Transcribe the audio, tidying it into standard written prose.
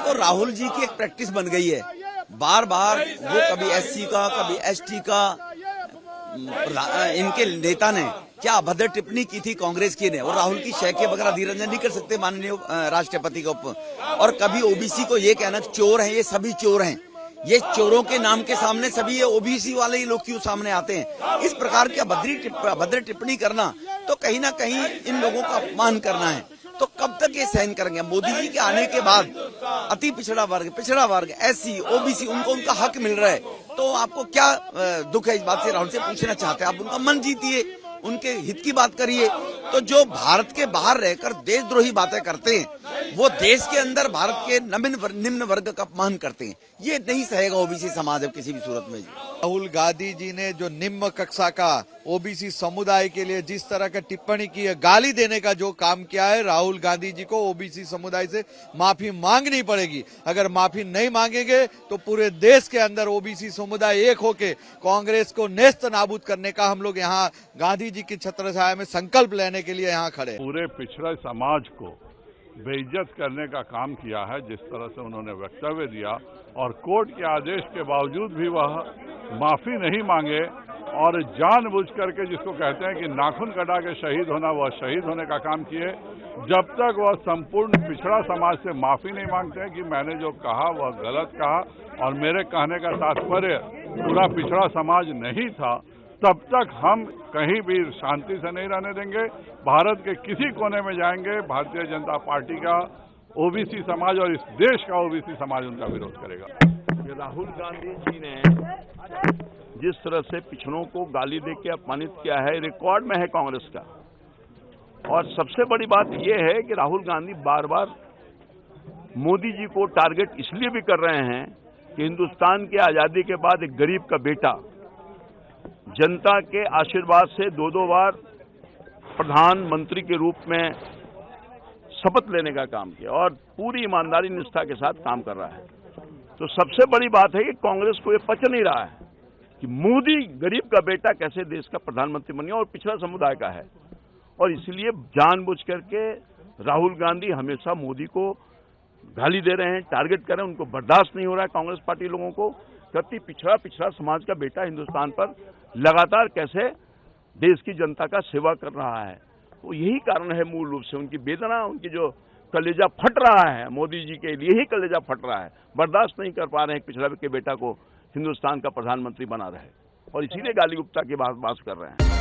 देखो, राहुल जी की एक प्रैक्टिस बन गई है, बार बार वो कभी एससी का कभी एसटी का, इनके नेता ने क्या अभद्र टिप्पणी की थी कांग्रेस की ने, और राहुल की शय के बगैर अधीर रंजन नहीं कर सकते माननीय राष्ट्रपति के ऊपर। और कभी ओबीसी को ये कहना चोर हैं, ये सभी चोर हैं, ये चोरों के नाम के सामने सभी ये ओबीसी वाले ही लोग क्यों सामने आते हैं। इस प्रकार की अभद्र टिप्पणी करना तो कहीं ना कहीं इन लोगों का अपमान करना है। तो कब तक ये सहन करेंगे। मोदी जी के आने के बाद अति पिछड़ा वर्ग एससी ओबीसी उनको उनका हक मिल रहा है, तो आपको क्या दुख है इस बात से। राहुल से पूछना चाहते हैं, आप उनका मन जीतिए, उनके हित की बात करिए। तो जो भारत के बाहर रहकर देशद्रोही बातें करते हैं, वो देश के अंदर भारत के निम्न वर्ग का अपमान करते हैं, ये नहीं सहेगा ओबीसी समाज अब किसी भी सूरत में। राहुल गांधी जी ने जो निम्न कक्षा का ओबीसी समुदाय के लिए जिस तरह का टिप्पणी की है, गाली देने का जो काम किया है, राहुल गांधी जी को ओबीसी समुदाय से माफी मांगनी पड़ेगी। अगर माफी नहीं मांगेंगे तो पूरे देश के अंदर ओबीसी समुदाय एक होके कांग्रेस को नेस्त नाबूद करने का हम लोग यहाँ गांधी जी की छत्रछाया में संकल्प लेने के लिए यहाँ खड़े। पूरे पिछड़े समाज को बेइज्जत करने का काम किया है, जिस तरह से उन्होंने वक्तव्य दिया, और कोर्ट के आदेश के बावजूद भी वह माफी नहीं मांगे और जानबूझ करके, जिसको कहते हैं कि नाखून कटा के शहीद होना, वह शहीद होने का काम किए। जब तक वह संपूर्ण पिछड़ा समाज से माफी नहीं मांगते हैं कि मैंने जो कहा वह गलत कहा और मेरे कहने का तात्पर्य पूरा पिछड़ा समाज नहीं था, तब तक हम कहीं भी शांति से नहीं रहने देंगे। भारत के किसी कोने में जाएंगे, भारतीय जनता पार्टी का ओबीसी समाज और इस देश का ओबीसी समाज उनका विरोध करेगा। राहुल गांधी जी ने जिस तरह से पिछड़ों को गाली देके अपमानित किया है, रिकॉर्ड में है कांग्रेस का। और सबसे बड़ी बात यह है कि राहुल गांधी बार बार मोदी जी को टारगेट इसलिए भी कर रहे हैं कि हिंदुस्तान की आजादी के बाद एक गरीब का बेटा जनता के आशीर्वाद से दो बार प्रधानमंत्री के रूप में शपथ लेने का काम किया और पूरी ईमानदारी निष्ठा के साथ काम कर रहा है। तो सबसे बड़ी बात है कि कांग्रेस को ये पच नहीं रहा है कि मोदी गरीब का बेटा कैसे देश का प्रधानमंत्री बन गया और पिछड़ा समुदाय का है। और इसलिए जानबूझ करके राहुल गांधी हमेशा मोदी को गाली दे रहे हैं, टारगेट कर रहे हैं। उनको बर्दाश्त नहीं हो रहा है कांग्रेस पार्टी लोगों को कति पिछड़ा समाज का बेटा हिंदुस्तान पर लगातार कैसे देश की जनता का सेवा कर रहा है। तो यही कारण है मूल रूप से उनकी वेदना, उनकी जो कलेजा फट रहा है, मोदी जी के लिए ही कलेजा फट रहा है। बर्दाश्त नहीं कर पा रहे हैं पिछड़ा के बेटा को हिंदुस्तान का प्रधानमंत्री बना रहे और इसीलिए गाली गुप्ता की बात कर रहे हैं।